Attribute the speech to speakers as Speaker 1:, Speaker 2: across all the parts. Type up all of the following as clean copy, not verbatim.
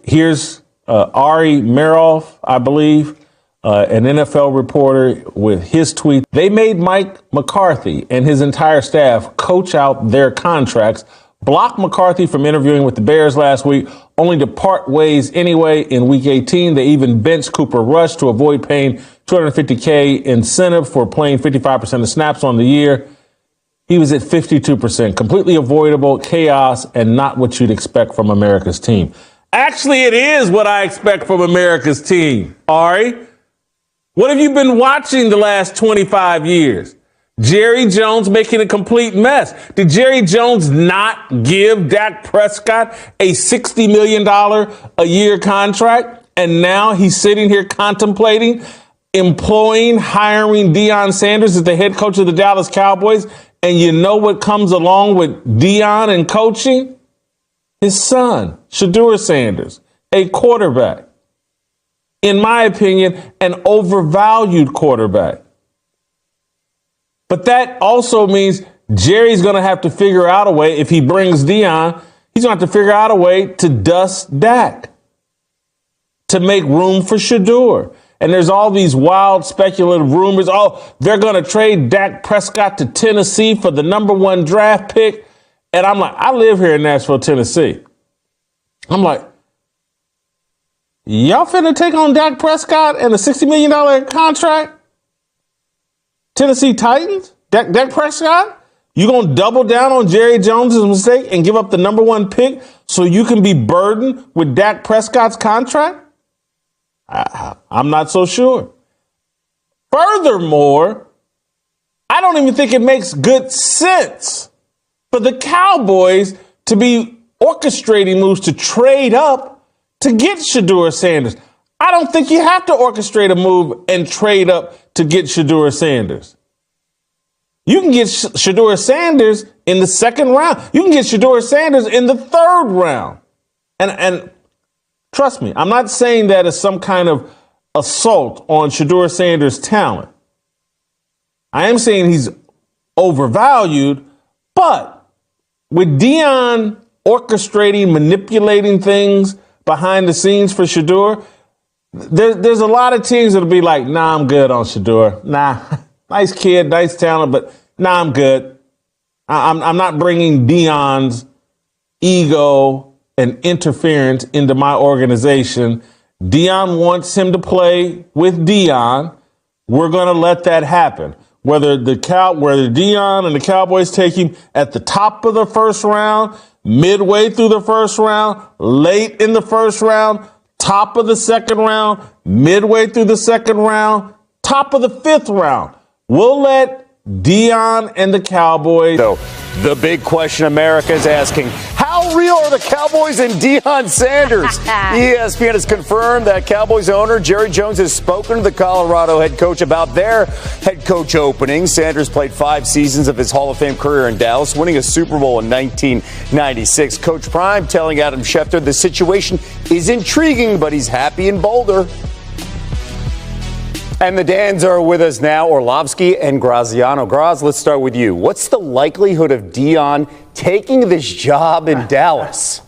Speaker 1: Here's Ari Meroff, I believe, an NFL reporter with his tweet. They made Mike McCarthy and his entire staff coach out their contracts, blocked McCarthy from interviewing with the Bears last week, only to part ways anyway in Week 18. They even benched Cooper Rush to avoid paying $250K incentive for playing 55% of snaps on the year. He was at 52%, completely avoidable, chaos, and not what you'd expect from America's team. Actually, it is what I expect from America's team, Ari. What have you been watching the last 25 years? Jerry Jones making a complete mess. Did Jerry Jones not give Dak Prescott a $60 million a year contract? And now he's sitting here contemplating hiring Deion Sanders as the head coach of the Dallas Cowboys. And you know what comes along with Deion and coaching? His son, Shedeur Sanders, a quarterback. In my opinion, an overvalued quarterback. But that also means Jerry's going to have to figure out a way, if he brings Deion, he's going to have to figure out a way to dust Dak, to make room for Shedeur. And there's all these wild speculative rumors. Oh, they're going to trade Dak Prescott to Tennessee for the #1 draft pick. And I'm like, I live here in Nashville, Tennessee. I'm like, y'all finna take on Dak Prescott and a $60 million contract? Tennessee Titans? Dak Prescott? You gonna double down on Jerry Jones' mistake and give up the #1 pick so you can be burdened with Dak Prescott's contract? I'm not so sure. Furthermore, I don't even think it makes good sense for the Cowboys to be orchestrating moves to trade up to get Shedeur Sanders. I don't think you have to orchestrate a move and trade up to get Shedeur Sanders. You can get Shedeur Sanders in the second round. You can get Shedeur Sanders in the third round. And trust me, I'm not saying that as some kind of assault on Shedeur Sanders' talent. I am saying he's overvalued, but with Deion orchestrating, manipulating things behind the scenes for Shedeur, there's a lot of teams that'll be like, nah, I'm good on Shedeur. Nah, nice kid, nice talent, but nah, I'm good. I'm not bringing Deion's ego and interference into my organization. Deion wants him to play with Deion. We're going to let that happen. Whether Deion and the Cowboys take him at the top of the first round, midway through the first round, late in the first round, top of the second round, midway through the second round, top of the fifth round. We'll let Deion and the Cowboys.
Speaker 2: So the big question America is asking, how real are the Cowboys and Deion Sanders? ESPN has confirmed that Cowboys owner Jerry Jones has spoken to the Colorado head coach about their head coach opening. Sanders played 5 seasons of his Hall of Fame career in Dallas, winning a Super Bowl in 1996. Coach Prime telling Adam Schefter the situation is intriguing, but he's happy in Boulder. And the Dans are with us now, Orlovsky and Graziano. Graz, let's start with you. What's the likelihood of Deion taking this job in Dallas?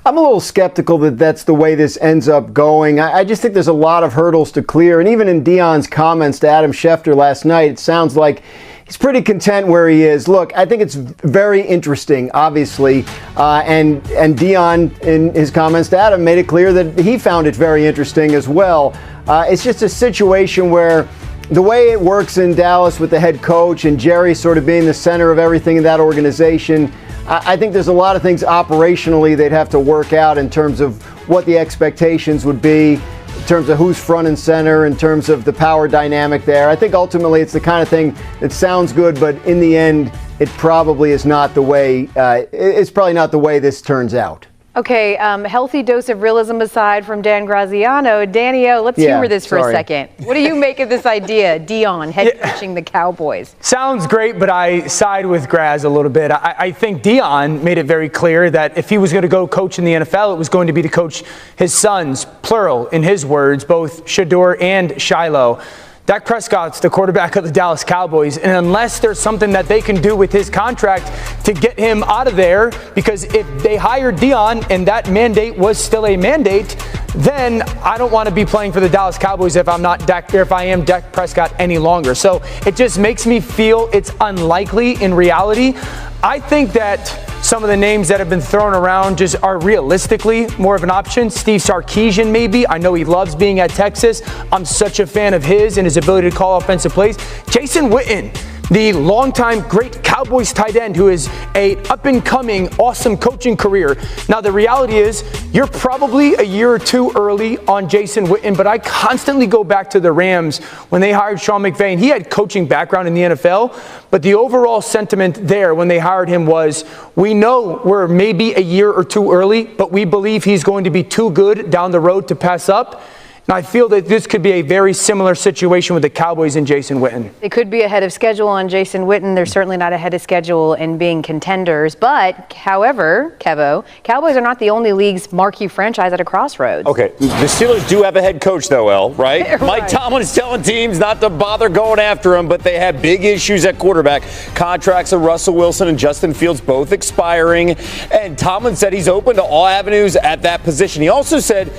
Speaker 3: I'm a little skeptical that that's the way this ends up going. I just think there's a lot of hurdles to clear. And even in Deion's comments to Adam Schefter last night, it sounds like he's pretty content where he is. Look, I think it's very interesting, obviously. And Deion, in his comments to Adam, made it clear that he found it very interesting as well. It's just a situation where the way it works in Dallas with the head coach and Jerry sort of being the center of everything in that organization, I think there's a lot of things operationally they'd have to work out in terms of what the expectations would be, in terms of who's front and center, in terms of the power dynamic there. I think ultimately it's the kind of thing that sounds good, but in the end, it probably is not the way, it's probably not the way this turns out.
Speaker 4: Okay, healthy dose of realism aside from Dan Graziano. Danny O, let's humor this for a second. What do you make of this idea, Deion head coaching the Cowboys?
Speaker 5: Sounds great, but I side with Graz a little bit. I think Deion made it very clear that if he was going to go coach in the NFL, it was going to be to coach his sons, plural, in his words, both Shedeur and Shiloh. Dak Prescott's the quarterback of the Dallas Cowboys, and unless there's something that they can do with his contract to get him out of there, because if they hired Deion and that mandate was still a mandate, then I don't want to be playing for the Dallas Cowboys if I am Dak Prescott any longer. So it just makes me feel it's unlikely in reality. I think that some of the names that have been thrown around just are realistically more of an option. Steve Sarkisian, maybe. I know he loves being at Texas. I'm such a fan of his and his ability to call offensive plays. Jason Witten, the longtime great Cowboys tight end who is a up-and-coming, awesome coaching career. Now, the reality is you're probably a year or two early on Jason Witten, but I constantly go back to the Rams when they hired Sean McVay, and he had coaching background in the NFL, but the overall sentiment there when they hired him was, we know we're maybe a year or two early, but we believe he's going to be too good down the road to pass up. And I feel that this could be a very similar situation with the Cowboys and Jason Witten.
Speaker 4: They could be ahead of schedule on Jason Witten. They're certainly not ahead of schedule in being contenders. But, however, Kevo, Cowboys are not the only league's marquee franchise at a crossroads.
Speaker 2: Okay, the Steelers do have a head coach, though, El, right?
Speaker 4: Right.
Speaker 2: Mike Tomlin is telling teams not to bother going after him, but they have big issues at quarterback. Contracts of Russell Wilson and Justin Fields both expiring. And Tomlin said he's open to all avenues at that position. He also said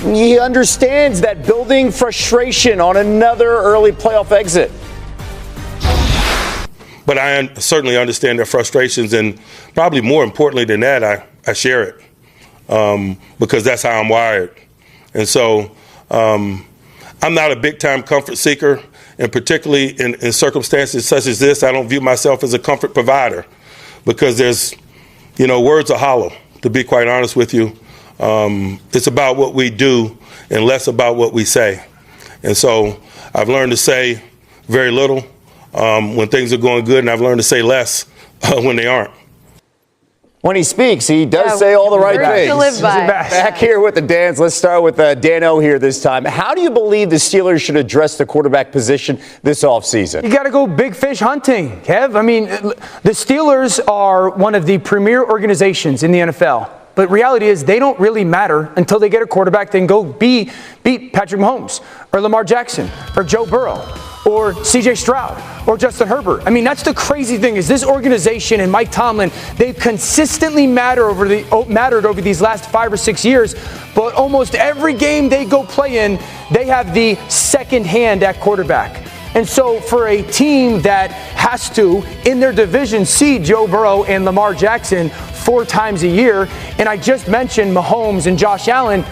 Speaker 2: he understands that building frustration on another early playoff exit.
Speaker 6: But I certainly understand their frustrations, and probably more importantly than that, I share it because that's how I'm wired. And so I'm not a big-time comfort seeker, and particularly in circumstances such as this, I don't view myself as a comfort provider because there's, words are hollow, to be quite honest with you. It's about what we do and less about what we say. And so I've learned to say very little when things are going good, and I've learned to say less when they aren't.
Speaker 2: When he speaks, he does say all the right things.
Speaker 4: To live by.
Speaker 2: Back here with the Dans. Let's start with Dan O here this time. How do you believe the Steelers should address the quarterback position this offseason?
Speaker 5: You got to go big fish hunting, Kev. I mean, the Steelers are one of the premier organizations in the NFL. But reality is they don't really matter until they get a quarterback that can go beat Patrick Mahomes or Lamar Jackson or Joe Burrow or C.J. Stroud or Justin Herbert. I mean, that's the crazy thing is this organization and Mike Tomlin, they've consistently mattered over these last 5 or 6 years, but almost every game they go play in, they have the second hand at quarterback. And so for a team that has to, in their division, see Joe Burrow and Lamar Jackson 4 times a year, and I just mentioned Mahomes and Josh Allen,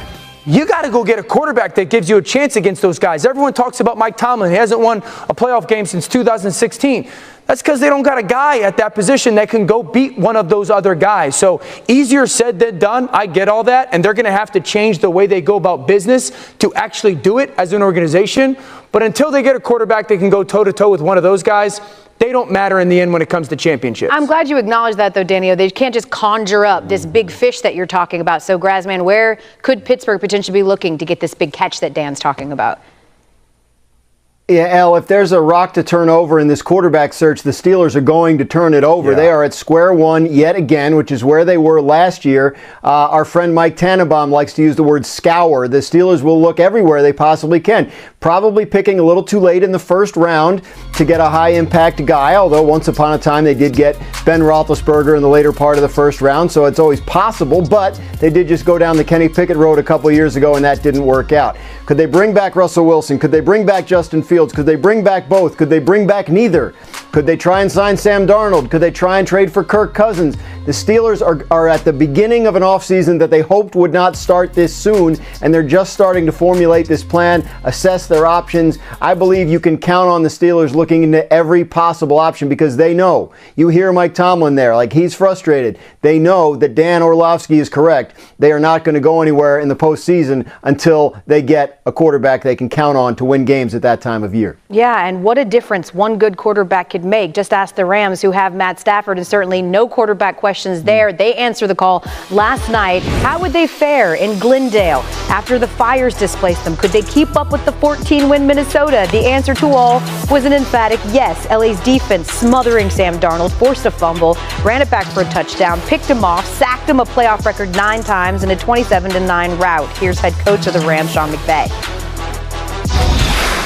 Speaker 5: you got to go get a quarterback that gives you a chance against those guys. Everyone talks about Mike Tomlin. He hasn't won a playoff game since 2016. That's because they don't got a guy at that position that can go beat one of those other guys. So easier said than done. I get all that. And they're going to have to change the way they go about business to actually do it as an organization. But until they get a quarterback that can go toe-to-toe with one of those guys, they don't matter in the end when it comes to championships.
Speaker 4: I'm glad you acknowledge that, though, Danny. They can't just conjure up this big fish that you're talking about. So, Grazman, where could Pittsburgh potentially be looking to get this big catch that Dan's talking about?
Speaker 3: Yeah, El, if there's a rock to turn over in this quarterback search, the Steelers are going to turn it over. Yeah. They are at square one yet again, which is where they were last year. Our friend Mike Tannenbaum likes to use the word scour. The Steelers will look everywhere they possibly can. Probably picking a little too late in the first round to get a high-impact guy, although once upon a time they did get Ben Roethlisberger in the later part of the first round, so it's always possible, but they did just go down the Kenny Pickett road a couple of years ago, and that didn't work out. Could they bring back Russell Wilson? Could they bring back Justin Fields? Could they bring back both? Could they bring back neither? Could they try and sign Sam Darnold? Could they try and trade for Kirk Cousins? The Steelers are at the beginning of an offseason that they hoped would not start this soon, and they're just starting to formulate this plan, assess their options. I believe you can count on the Steelers looking into every possible option because they know. You hear Mike Tomlin there, like he's frustrated. They know that Dan Orlovsky is correct. They are not going to go anywhere in the postseason until they get a quarterback they can count on to win games at that time of year.
Speaker 4: Yeah, and what a difference one good quarterback could make. Just ask the Rams, who have Matt Stafford, and certainly no quarterback questions there. They answered the call last night. How would they fare in Glendale after the Fires displaced them? Could they keep up with the 14-win Minnesota? The answer to all was an emphatic yes. LA's defense smothering Sam Darnold, forced a fumble, ran it back for a touchdown, picked him off, sacked him a playoff record 9 times in a 27-9 rout. Here's head coach of the Rams, Sean McVay.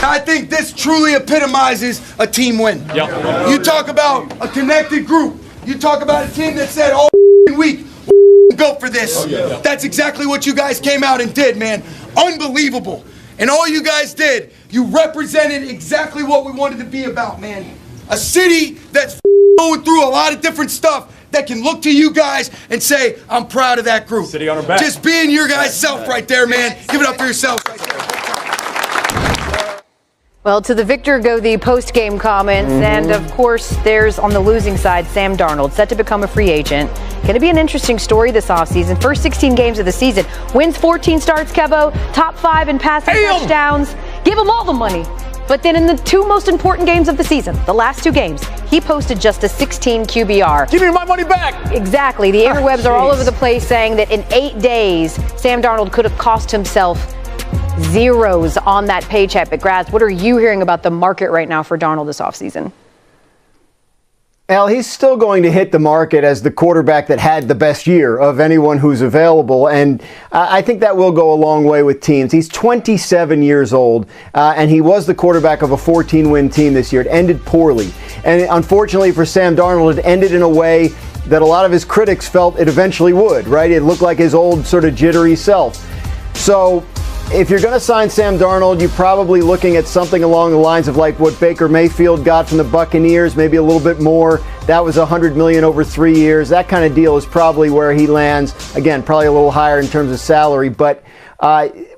Speaker 7: I think this truly epitomizes a team win. Yep. You talk about a connected group. You talk about a team that said all week, built for this. That's exactly what you guys came out and did, man. Unbelievable. And all you guys did, you represented exactly what we wanted to be about, man. A city that's going through a lot of different stuff that can look to you guys and say, I'm proud of that group.
Speaker 2: City on our back.
Speaker 7: Just being your guys' self right there, man. Give it up for yourself right there.
Speaker 4: Well, to the victor go the post-game comments, and of course, there's on the losing side, Sam Darnold, set to become a free agent. Going to be an interesting story this offseason. First 16 games of the season, wins 14 starts, Kevo, top 5 in passing touchdowns. Give him all the money. But then in the 2 most important games of the season, the last 2 games, he posted just a 16 QBR.
Speaker 2: Give me my money back.
Speaker 4: Exactly. The interwebs are all over the place saying that in 8 days, Sam Darnold could have cost himself zeros on that paycheck. But Graz, what are you hearing about the market right now for Darnold this offseason?
Speaker 3: Al, he's still going to hit the market as the quarterback that had the best year of anyone who's available, and I think that will go a long way with teams. He's 27 years old, and he was the quarterback of a 14-win team this year. It ended poorly, and unfortunately for Sam Darnold, it ended in a way that a lot of his critics felt it eventually would, right? It looked like his old sort of jittery self. So if you're going to sign Sam Darnold, you're probably looking at something along the lines of like what Baker Mayfield got from the Buccaneers, maybe a little bit more. That was $100 million over 3 years. That kind of deal is probably where he lands. Again, probably a little higher in terms of salary, but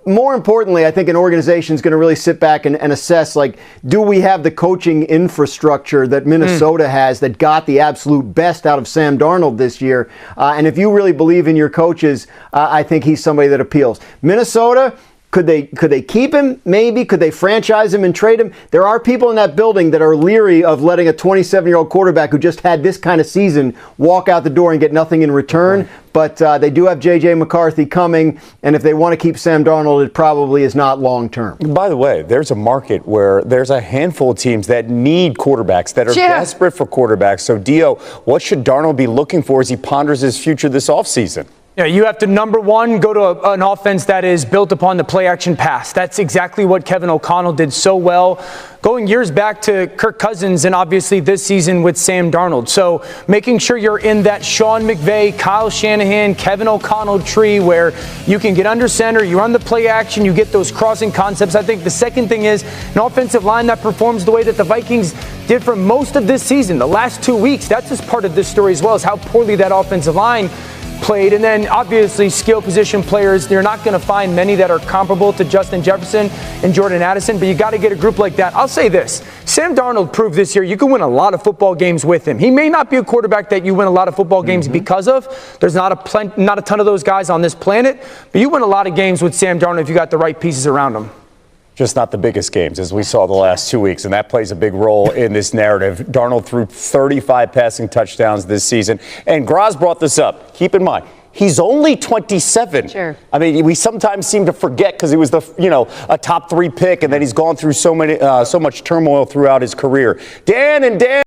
Speaker 3: more importantly, I think an organization is going to really sit back and assess, like, do we have the coaching infrastructure that Minnesota has that got the absolute best out of Sam Darnold this year? And if you really believe in your coaches, I think he's somebody that appeals. Minnesota, could they keep him? Maybe. Could they franchise him and trade him? There are people in that building that are leery of letting a 27-year-old quarterback who just had this kind of season walk out the door and get nothing in return. Right. But they do have J.J. McCarthy coming, and if they want to keep Sam Darnold, it probably is not long term.
Speaker 2: By the way, there's a market where there's a handful of teams that need quarterbacks, that are desperate for quarterbacks. So, Dio, what should Darnold be looking for as he ponders his future this offseason?
Speaker 5: Yeah, you have to, number one, go to an offense that is built upon the play-action pass. That's exactly what Kevin O'Connell did so well, going years back to Kirk Cousins and obviously this season with Sam Darnold. So making sure you're in that Sean McVay, Kyle Shanahan, Kevin O'Connell tree where you can get under center, you run the play-action, you get those crossing concepts. I think the second thing is an offensive line that performs the way that the Vikings did for most of this season, the last 2 weeks. That's just part of this story as well, is how poorly that offensive line played. And then obviously skill position players, you're not going to find many that are comparable to Justin Jefferson and Jordan Addison, but you got to get a group like that. I'll say this, Sam Darnold proved this year you can win a lot of football games with him. He may not be a quarterback that you win a lot of football games because of. There's not a ton of those guys on this planet, but you win a lot of games with Sam Darnold if you got the right pieces around him.
Speaker 2: Just not the biggest games, as we saw the last 2 weeks, and that plays a big role in this narrative. Darnold threw 35 passing touchdowns this season, and Graz brought this up. Keep in mind, he's only 27.
Speaker 4: Sure.
Speaker 2: I mean, we sometimes seem to forget because he was a top 3 pick, and then he's gone through so much turmoil throughout his career. Dan and Dan.